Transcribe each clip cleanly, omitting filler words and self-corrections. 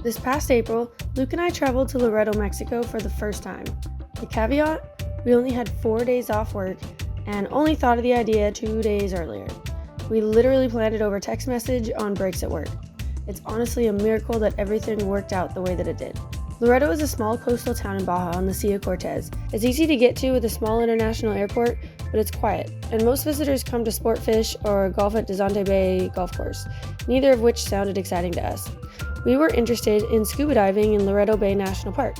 This past April, Luke and I traveled to Loreto, Mexico for the first time. The caveat? We only had 4 days off work and only thought of the idea 2 days earlier. We literally planned it over text message on breaks at work. It's honestly a miracle that everything worked out the way that it did. Loreto is a small coastal town in Baja on the Sea of Cortez. It's easy to get to with a small international airport, but it's quiet, and most visitors come to sport fish or golf at Desante Bay Golf Course, neither of which sounded exciting to us. We were interested in scuba diving in Loreto Bay National Park.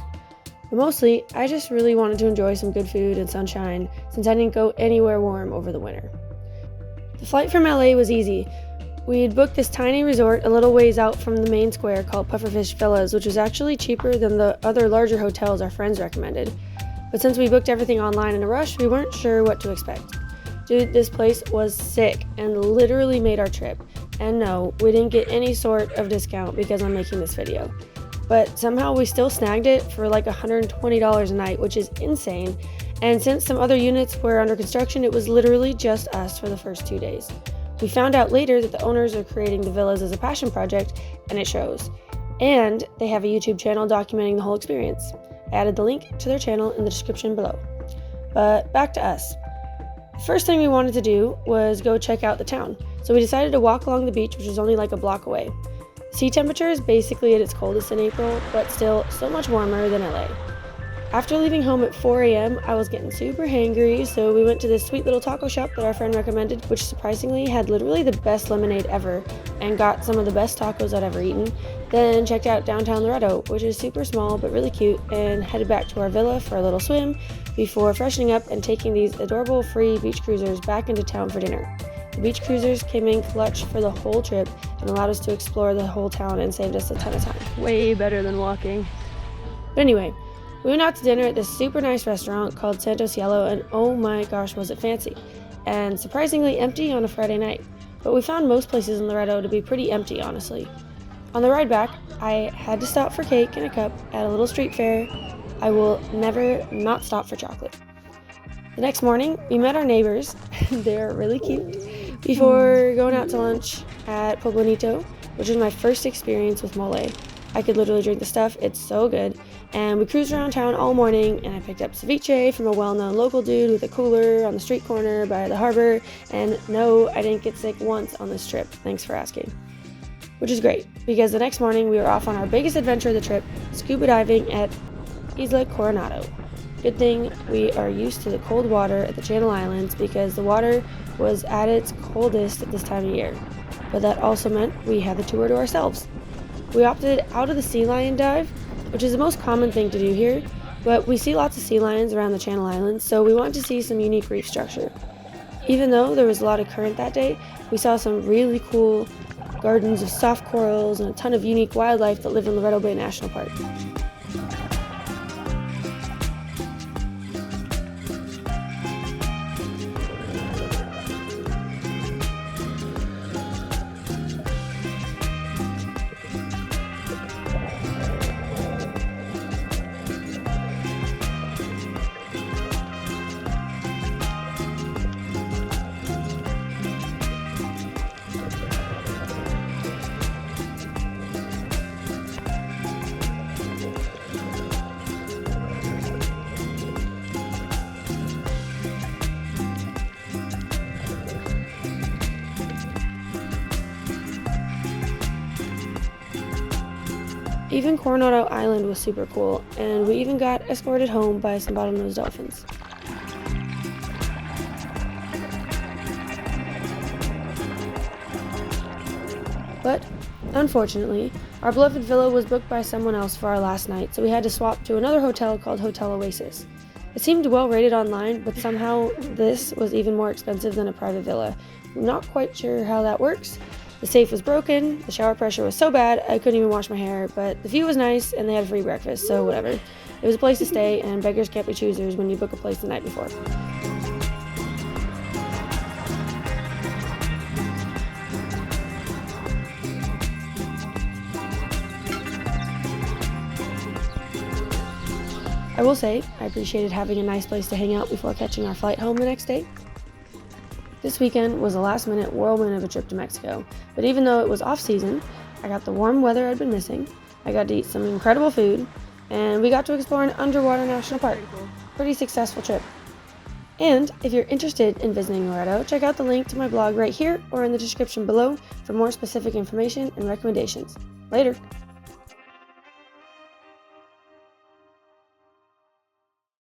But mostly, I just really wanted to enjoy some good food and sunshine since I didn't go anywhere warm over the winter. The flight from LA was easy. We had booked this tiny resort a little ways out from the main square called Pufferfish Villas, which was actually cheaper than the other larger hotels our friends recommended. But since we booked everything online in a rush, we weren't sure what to expect. Dude, this place was sick and literally made our trip. And no, we didn't get any sort of discount because I'm making this video. But somehow we still snagged it for like $120 a night, which is insane. And since some other units were under construction, it was literally just us for the first 2 days. We found out later that the owners are creating the villas as a passion project, and it shows. And they have a YouTube channel documenting the whole experience. I added the link to their channel in the description below. But back to us. The first thing we wanted to do was go check out the town. So we decided to walk along the beach, which is only like a block away. Sea temperature is basically at its coldest in April, but still so much warmer than LA. After leaving home at 4 a.m., I was getting super hangry, so we went to this sweet little taco shop that our friend recommended, which surprisingly had literally the best lemonade ever, and got some of the best tacos I'd ever eaten. Then checked out downtown Loreto, which is super small but really cute, and headed back to our villa for a little swim before freshening up and taking these adorable free beach cruisers back into town for dinner. The beach cruisers came in clutch for the whole trip and allowed us to explore the whole town and saved us a ton of time. Way better than walking. But anyway, we went out to dinner at this super nice restaurant called Santo Cielo, and oh my gosh, was it fancy. And surprisingly empty on a Friday night. But we found most places in Loreto to be pretty empty, honestly. On the ride back, I had to stop for cake and a cup at a little street fair. I will never not stop for chocolate. The next morning, we met our neighbors. They're really cute. Before going out to lunch at Poblanito, which was my first experience with mole. I could literally drink the stuff, it's so good. And we cruised around town all morning, and I picked up ceviche from a well-known local dude with a cooler on the street corner by the harbor. And no, I didn't get sick once on this trip, thanks for asking. Which is great, because the next morning we were off on our biggest adventure of the trip, scuba diving at Isla Coronado. Good thing we are used to the cold water at the Channel Islands because the water was at its coldest at this time of year. But that also meant we had the tour to ourselves. We opted out of the sea lion dive, which is the most common thing to do here, but we see lots of sea lions around the Channel Islands, so we wanted to see some unique reef structure. Even though there was a lot of current that day, we saw some really cool gardens of soft corals and a ton of unique wildlife that live in Loreto Bay National Park. Even Coronado Island was super cool, and we even got escorted home by some bottlenose dolphins. But, unfortunately, our beloved villa was booked by someone else for our last night, so we had to swap to another hotel called Hotel Oasis. It seemed well rated online, but somehow this was even more expensive than a private villa. I'm not quite sure how that works. The safe was broken, the shower pressure was so bad I couldn't even wash my hair, but the view was nice and they had free breakfast, so whatever. It was a place to stay, and beggars can't be choosers when you book a place the night before. I will say, I appreciated having a nice place to hang out before catching our flight home the next day. This weekend was a last-minute whirlwind of a trip to Mexico, but even though it was off-season, I got the warm weather I'd been missing, I got to eat some incredible food, and we got to explore an underwater national park. Pretty successful trip. And if you're interested in visiting Loreto, check out the link to my blog right here or in the description below for more specific information and recommendations. Later!